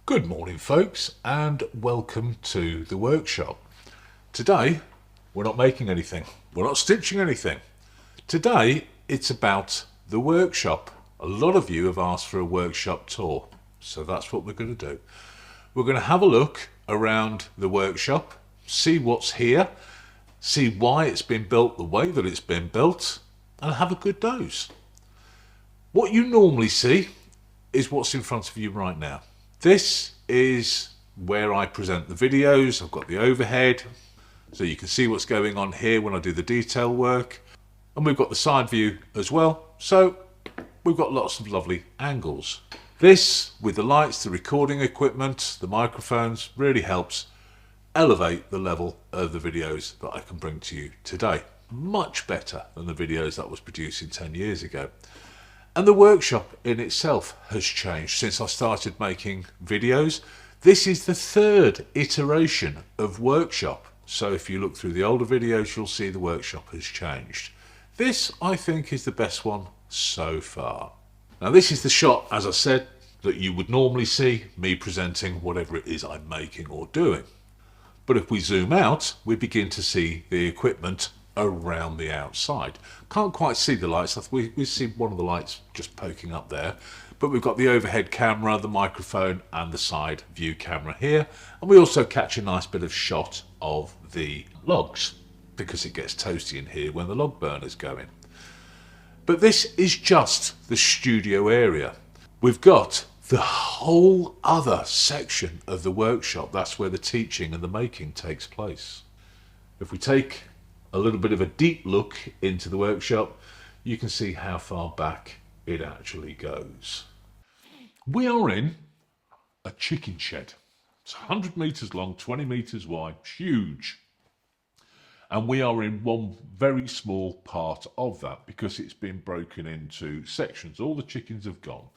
Good morning, folks, and welcome to the workshop. Today, we're not making anything. We're not stitching anything. Today, it's about the workshop. A lot of you have asked for a workshop tour, so that's what we're going to do. We're going to have a look around the workshop, see what's here, see why it's been built the way that it's been built, and have a good doze. What you normally see is what's in front of you right now. This is where I present the videos. I've got the overhead, so you can see what's going on here when I do the detail work. And we've got the side view as well, so we've got lots of lovely angles. This, with the lights, the recording equipment, the microphones, really helps elevate the level of the videos that I can bring to you today. Much better than the videos that was producing 10 years ago. And the workshop in itself has changed since I started making videos. This is the third iteration of workshop. So if you look through the older videos, you'll see the workshop has changed. This, I think, is the best one so far. Now this is the shot, as I said, that you would normally see me presenting whatever it is I'm making or doing. But if we zoom out, we begin to see the equipment around the outside. Can't quite see the lights. We see one of the lights just poking up there, but we've got the overhead camera, the microphone and the side view camera here, and we also catch a nice bit of shot of the logs because it gets toasty in here when the log burner's going. But this is just the studio area. We've got the whole other section of the workshop. That's where the teaching and the making takes place. If we take a little bit of a deep look into the workshop, you can see how far back it actually goes. We are in a chicken shed. It's 100 metres long, 20 metres wide, huge. And we are in one very small part of that because it's been broken into sections. All the chickens have gone.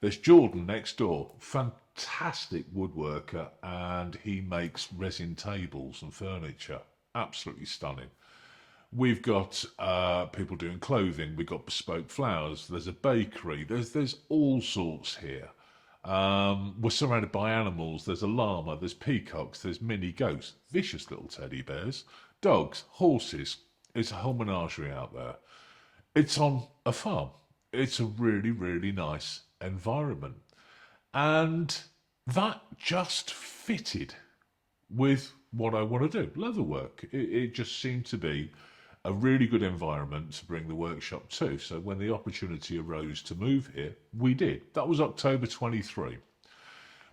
There's Jordan next door, fantastic woodworker, and he makes resin tables and furniture. Absolutely stunning. We've got people doing clothing. We've got bespoke flowers. There's a bakery. There's all sorts here. We're surrounded by animals. There's a llama. There's peacocks. There's mini goats. Vicious little teddy bears. Dogs. Horses. It's a whole menagerie out there. It's on a farm. It's a really, really nice environment. And that just fitted with what I want to do. Leatherwork. It just seemed to be a really good environment to bring the workshop to. So when the opportunity arose to move here, we did. That was October 23.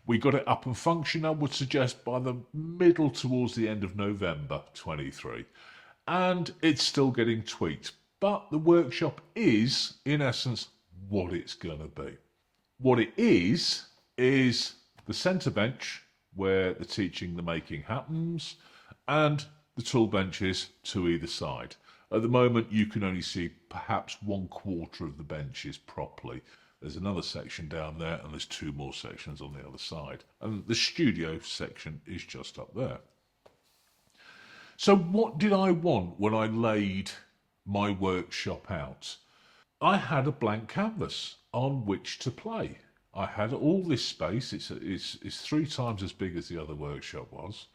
We got it up and function, I would suggest, by the middle towards the end of November 23. And it's still getting tweaked. But the workshop is, in essence, what it's going to be. What it is the centre bench where the teaching, the making happens, and the tool benches to either side. At the moment, you can only see perhaps 1/4 of the benches properly. There's another section down there, and there's 2 more sections on the other side. And the studio section is just up there. So what did I want when I laid my workshop out? I had a blank canvas on which to play. I had all this space. It's 3 times as big as the other workshop was.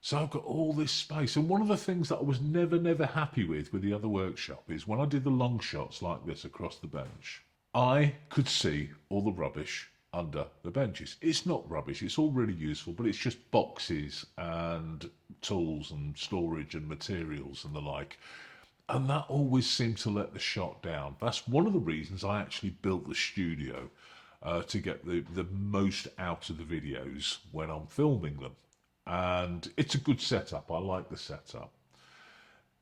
So I've got all this space. And one of the things that I was never happy with the other workshop is when I did the long shots like this across the bench, I could see all the rubbish under the benches. It's not rubbish. It's all really useful, but it's just boxes and tools and storage and materials and the like. And that always seemed to let the shot down. That's one of the reasons I actually built the studio, to get the most out of the videos when I'm filming them. And it's a good setup. I like the setup.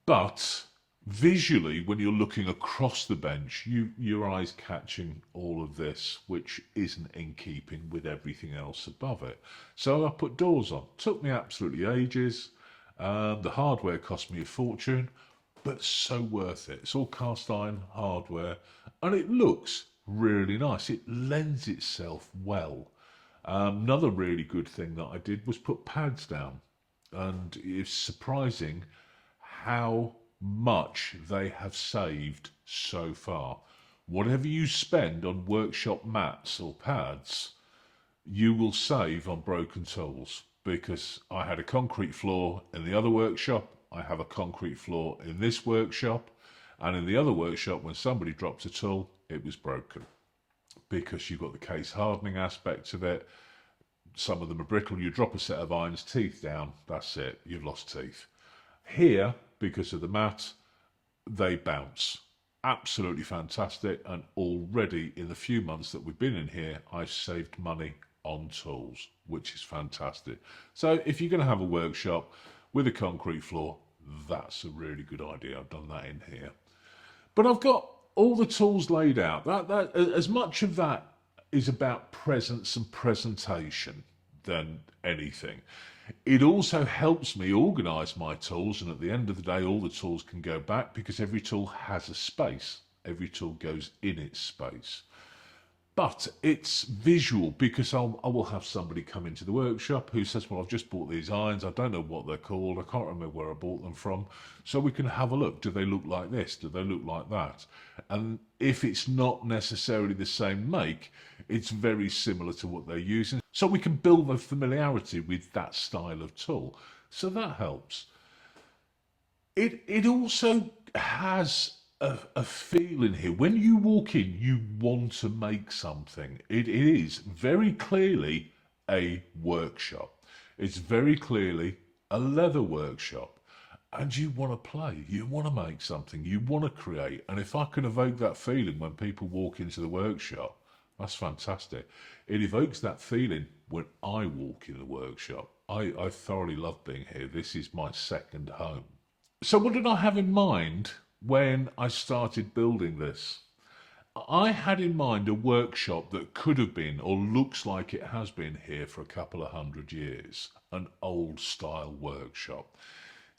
But visually, when you're looking across the bench, your eyes catching all of this, which isn't in keeping with everything else above it. So I put doors on. Took me absolutely ages. The hardware cost me a fortune, but so worth it. It's all cast iron hardware, and it looks really nice. It lends itself well. Another really good thing that I did was put pads down, and it's surprising how much they have saved so far. Whatever you spend on workshop mats or pads, you will save on broken tools, because I had a concrete floor in the other workshop, I have a concrete floor in this workshop, and in the other workshop, when somebody dropped a tool, it was broken, because you've got the case hardening aspect of it. Some of them are brittle. You drop a set of irons, teeth down, that's it, you've lost teeth. Here, because of the mat, they bounce. Absolutely fantastic, and already in the few months that we've been in here, I've saved money on tools, which is fantastic. So if you're going to have a workshop with a concrete floor, that's a really good idea. I've done that in here. But I've got all the tools laid out. That as much of that is about presence and presentation than anything. It also helps me organise my tools, and at the end of the day, all the tools can go back, because every tool has a space. Every tool goes in its space. But it's visual, because I will have somebody come into the workshop who says, well, I've just bought these irons, I don't know what they're called, I can't remember where I bought them from, so we can have a look. Do they look like this? Do they look like that? And if it's not necessarily the same make, it's very similar to what they're using, so we can build a familiarity with that style of tool. So that helps. It also has a feel in here. When you walk in, you want to make something. It is very clearly a workshop. It's very clearly a leather workshop. And you want to play, you want to make something, you want to create. And if I can evoke that feeling when people walk into the workshop, that's fantastic. It evokes that feeling when I walk in the workshop. I thoroughly love being here. This is my second home. So what did I have in mind when I started building this? I had in mind a workshop that could have been, or looks like it has been here for a couple of 100 years, an old style workshop.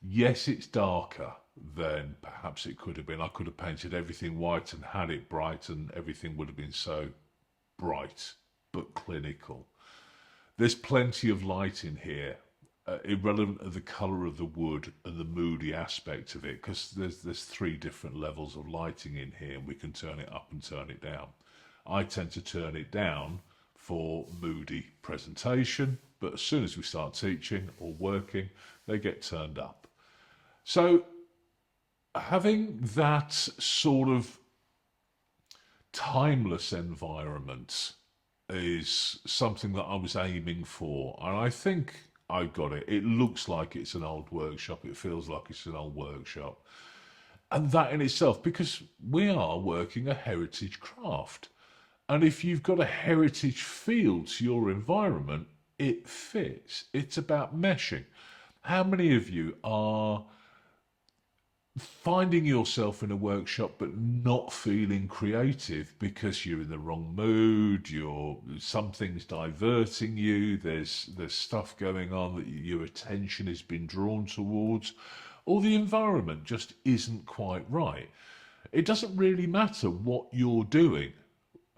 Yes, it's darker than perhaps it could have been. I could have painted everything white and had it bright, and everything would have been so bright but clinical. There's plenty of light in here, irrelevant of the colour of the wood and the moody aspect of it, because there's three different levels of lighting in here, and we can turn it up and turn it down. I tend to turn it down for moody presentation, but as soon as we start teaching or working, they get turned up. So having that sort of timeless environment is something that I was aiming for, and I think I got it. It looks like it's an old workshop, it feels like it's an old workshop, and that in itself, because we are working a heritage craft, and if you've got a heritage feel to your environment, it fits. It's about meshing. How many of you are finding yourself in a workshop but not feeling creative because you're in the wrong mood, something's diverting you, there's stuff going on that your attention has been drawn towards, or the environment just isn't quite right? It doesn't really matter what you're doing.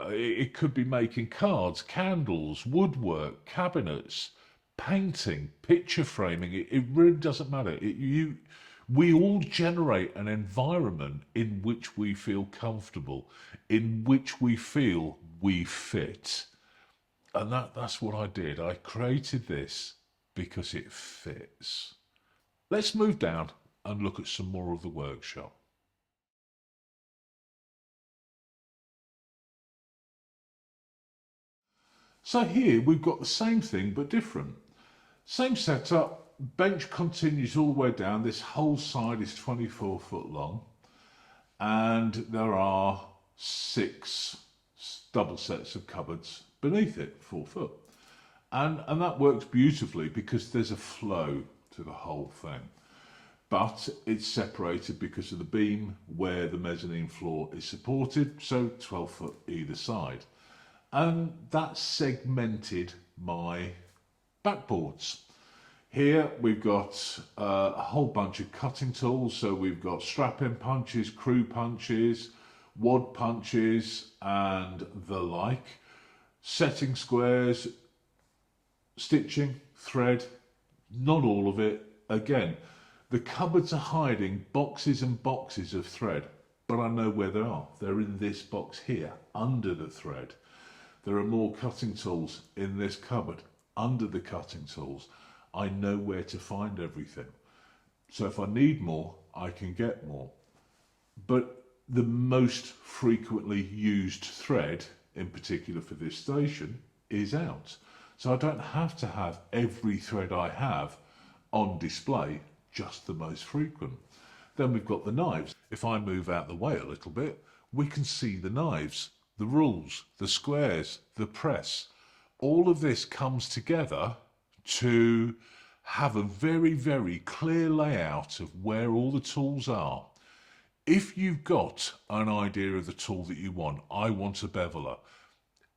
It could be making cards, candles, woodwork, cabinets, painting, picture framing. It really doesn't matter. We all generate an environment in which we feel comfortable, in which we feel we fit. And that's what I did. I created this because it fits. Let's move down and look at some more of the workshop. So here we've got the same thing but different. Same setup, bench continues all the way down. This whole side is 24 foot long, and there are 6 double sets of cupboards beneath it, 4 foot. And that works beautifully because there's a flow to the whole thing. But it's separated because of the beam where the mezzanine floor is supported, so 12 foot either side. And that segmented my backboards. Here we've got a whole bunch of cutting tools, so we've got strap-in punches, crew punches, wad punches and the like, setting squares, stitching, thread, not all of it. Again, the cupboards are hiding boxes and boxes of thread, but I know where they are. They're in this box here, under the thread. There are more cutting tools in this cupboard. Under the cutting tools, I know where to find everything. So if I need more, I can get more. But the most frequently used thread, in particular for this station, is out. So I don't have to have every thread I have on display, just the most frequent. Then we've got the knives. If I move out the way a little bit, we can see the knives, the rules, the squares, the press. All of this comes together to have a very, very clear layout of where all the tools are. If you've got an idea of the tool that you want, I want a beveler,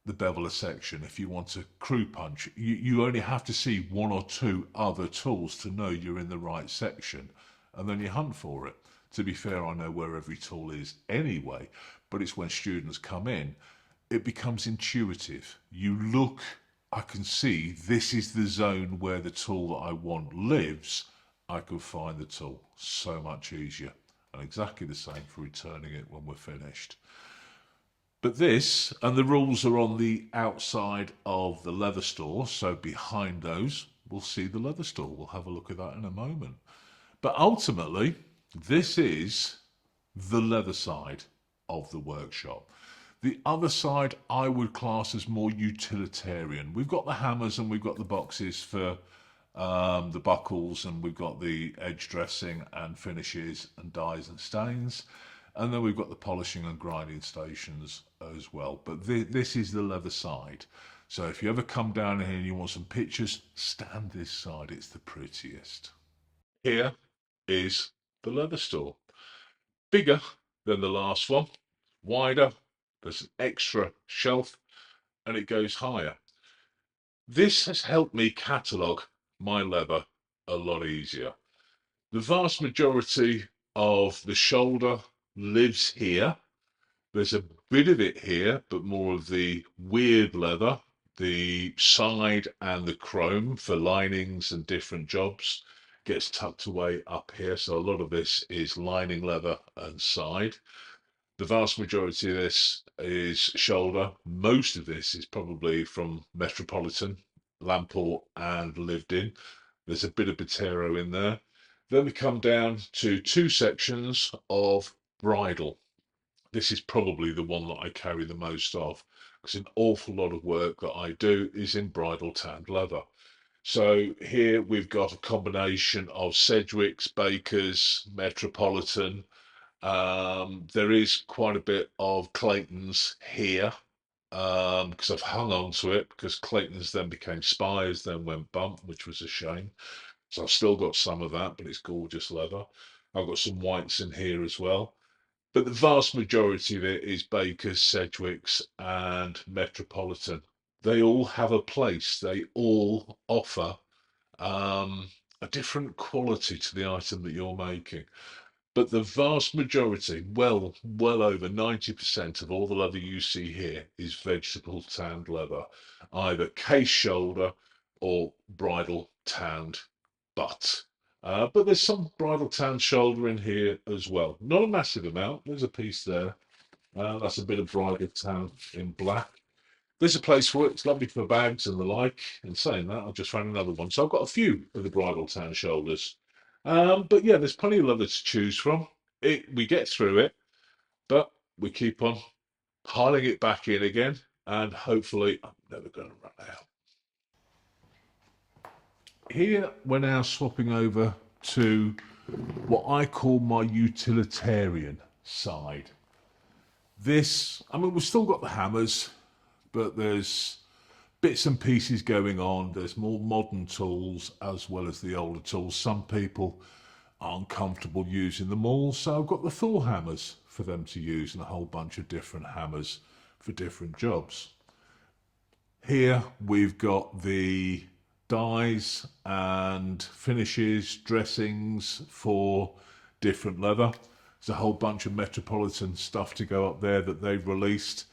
the beveler section. If you want a crew punch, you only have to see one or two other tools to know you're in the right section, and then you hunt for it. To be fair, I know where every tool is anyway, but it's when students come in, it becomes intuitive. You look, I can see this is the zone where the tool that I want lives. I can find the tool so much easier, and exactly the same for returning it when we're finished. But this, and the rules are on the outside of the leather store, so behind those we'll see the leather store. We'll have a look at that in a moment. But ultimately, this is the leather side of the workshop. The other side I would class as more utilitarian. We've got the hammers and we've got the boxes for the buckles, and we've got the edge dressing and finishes and dyes and stains. And then we've got the polishing and grinding stations as well. But this is the leather side. So if you ever come down here and you want some pictures, stand this side. It's the prettiest. Here is the leather store. Bigger than the last one, wider. There's an extra shelf and it goes higher. This has helped me catalogue my leather a lot easier. The vast majority of the shoulder lives here. There's a bit of it here, but more of the weird leather, the side and the chrome for linings and different jobs gets tucked away up here. So a lot of this is lining leather and side. The vast majority of this is shoulder. Most of this is probably from Metropolitan, Lamport and lived in. There's a bit of Botero in there. Then we come down to two sections of bridle. This is probably the one that I carry the most of, because an awful lot of work that I do is in bridle tanned leather. So here we've got a combination of Sedgwick's, Baker's, Metropolitan. There is quite a bit of Clayton's here, because I've hung on to it, because Clayton's then became Spires, then went bump, which was a shame. So I've still got some of that, but it's gorgeous leather. I've got some whites in here as well. But the vast majority of it is Baker's, Sedgwick's, and Metropolitan. They all have a place. They all offer a different quality to the item that you're making. But the vast majority, well over 90% of all the leather you see here is vegetable tanned leather, either case shoulder or bridle tanned butt. But there's some bridle tanned shoulder in here as well. Not a massive amount. There's a piece there. That's a bit of bridle tan in black. There's a place for it. It's lovely for bags and the like. And saying that, I've just found another one. So I've got a few of the bridle tan shoulders. But yeah, there's plenty of leather to choose from. We get through it, but we keep on piling it back in again. And hopefully, I'm never going to run out. Here we're now swapping over to what I call my utilitarian side. This, I mean, we've still got the hammers, but there's bits and pieces going on. There's more modern tools as well as the older tools. Some people aren't comfortable using them all, so I've got the Thor hammers for them to use and a whole bunch of different hammers for different jobs. Here we've got the dyes and finishes, dressings for different leather. There's a whole bunch of Metropolitan stuff to go up there that they've released.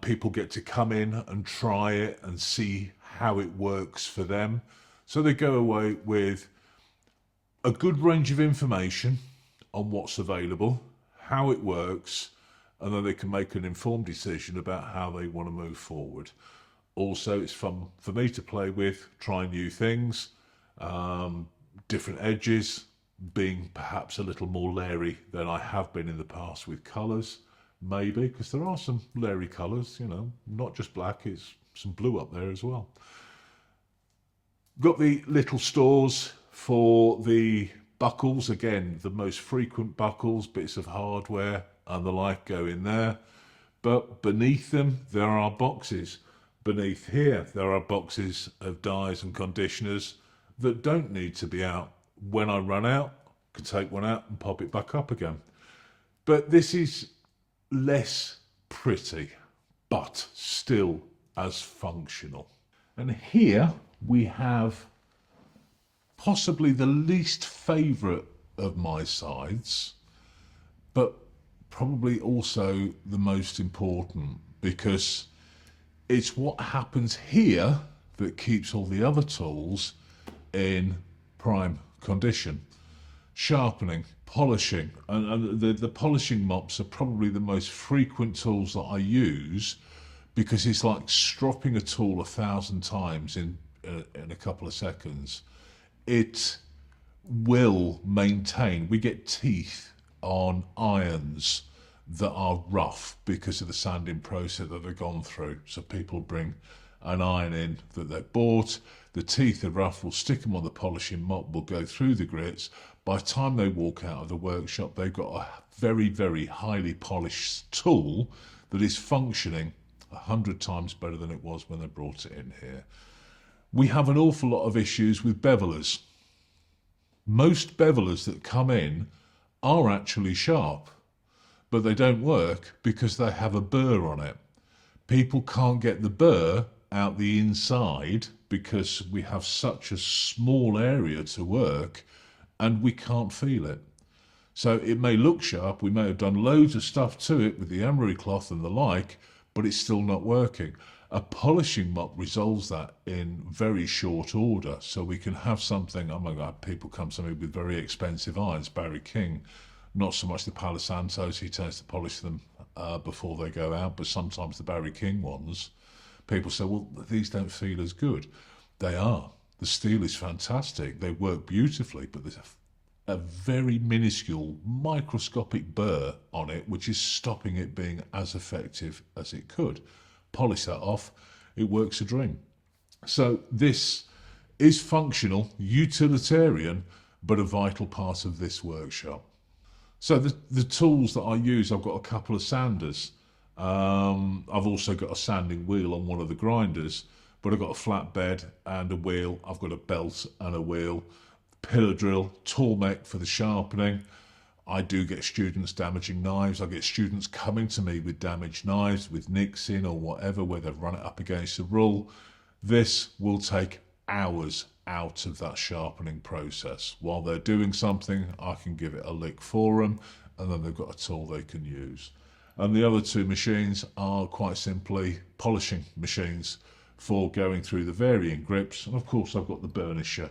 People get to come in and try it and see how it works for them. So they go away with a good range of information on what's available, how it works, and then they can make an informed decision about how they want to move forward. Also, it's fun for me to play with, try new things, different edges, being perhaps a little more leery than I have been in the past with colours, maybe, because there are some leery colours, you know, not just black, it's some blue up there as well. Got the little stores for the buckles, again, the most frequent buckles, bits of hardware and the like go in there. But beneath them, there are boxes. Beneath here, there are boxes of dyes and conditioners that don't need to be out. When I run out, I can take one out and pop it back up again. But this is less pretty, but still as functional. And here we have possibly the least favourite of my sides, but probably also the most important, because it's what happens here that keeps all the other tools in prime condition. Sharpening, polishing, and the polishing mops are probably the most frequent tools that I use, because it's like stropping a tool 1,000 times in a couple of seconds. It will maintain. We get teeth on irons that are rough because of the sanding process that they've gone through. So people bring an iron in that they've bought, the teeth are rough, we'll stick them on the polishing mop, will go through the grits. By the time they walk out of the workshop, they've got a very, very highly polished tool that is functioning 100 times better than it was when they brought it in here. We have an awful lot of issues with bevelers. Most bevelers that come in are actually sharp, but they don't work because they have a burr on it. People can't get the burr out the inside because we have such a small area to work and we can't feel it. So it may look sharp, we may have done loads of stuff to it with the emery cloth and the like, but it's still not working. A polishing mop resolves that in very short order, so we can have something. Oh my God, people come to me with very expensive irons, Barry King, not so much the Palo Santos, he tends to polish them before they go out, but sometimes the Barry King ones, people say, well, these don't feel as good. They are. The steel is fantastic, they work beautifully, but there's a very minuscule microscopic burr on it which is stopping it being as effective as it could. Polish that off, it works a dream. So this is functional, utilitarian, but a vital part of this workshop. So the tools that I use, I've got a couple of sanders. I've also got a sanding wheel on one of the grinders, but I've got a flatbed and a wheel. I've got a belt and a wheel, pillar drill, Tormek for the sharpening. I do get students damaging knives. I get students coming to me with damaged knives, with nicks in or whatever, where they've run it up against a rule. This will take hours out of that sharpening process. While they're doing something, I can give it a lick for them, and then they've got a tool they can use. And the other two machines are quite simply polishing machines for going through the varying grips. And of course, I've got the burnisher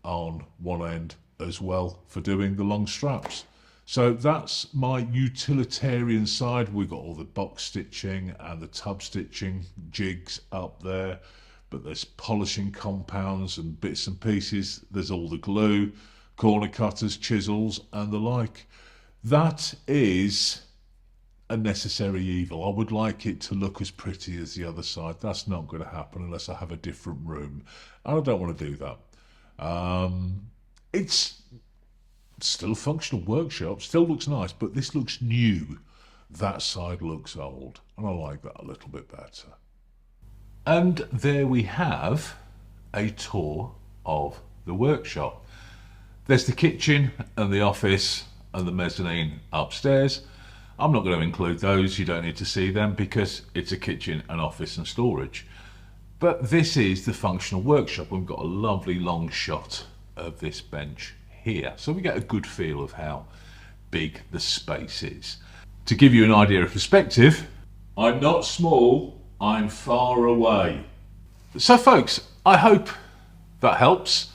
on one end as well for doing the long straps. So that's my utilitarian side. We've got all the box stitching and the tub stitching jigs up there, but there's polishing compounds and bits and pieces. There's all the glue, corner cutters, chisels and the like. That is a necessary evil. I would like it to look as pretty as the other side. That's not going to happen unless I have a different room, and I don't want to do that. It's still a functional workshop, still looks nice, but this looks new. That side looks old, and I like that a little bit better. And there we have a tour of the workshop. There's the kitchen and the office and the mezzanine upstairs. I'm not going to include those, you don't need to see them because it's a kitchen and office and storage. But this is the functional workshop. We've got a lovely long shot of this bench here, so we get a good feel of how big the space is. To give you an idea of perspective, I'm not small, I'm far away. So folks, I hope that helps.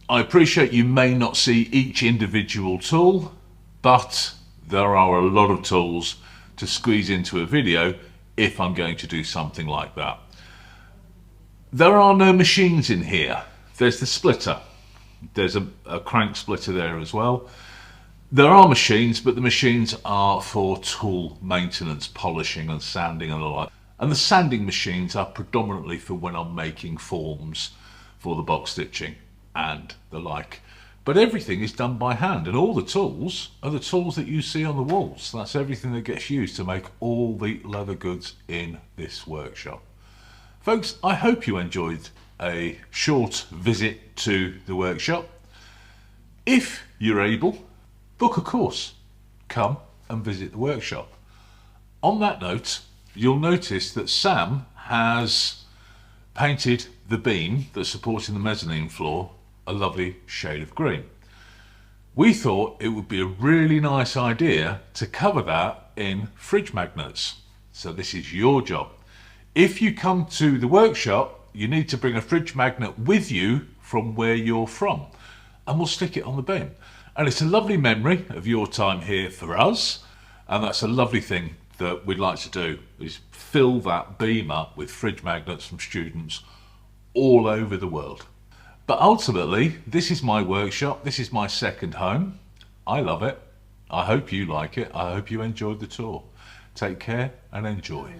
I appreciate you may not see each individual tool, but there are a lot of tools to squeeze into a video if I'm going to do something like that. There are no machines in here. There's the splitter. There's a crank splitter there as well. There are machines, but the machines are for tool maintenance, polishing and sanding and the like. And the sanding machines are predominantly for when I'm making forms for the box stitching and the like. But everything is done by hand, and all the tools are the tools that you see on the walls. That's everything that gets used to make all the leather goods in this workshop. Folks, I hope you enjoyed a short visit to the workshop. If you're able, book a course. Come and visit the workshop. On that note, you'll notice that Sam has painted the beam that's supporting the mezzanine floor a lovely shade of green. We thought it would be a really nice idea to cover that in fridge magnets. So this is your job. If you come to the workshop, you need to bring a fridge magnet with you from where you're from, and we'll stick it on the beam. And it's a lovely memory of your time here for us, and that's a lovely thing that we'd like to do, is fill that beam up with fridge magnets from students all over the world. But ultimately, this is my workshop, this is my second home. I love it. I hope you like it. I hope you enjoyed the tour. Take care and enjoy.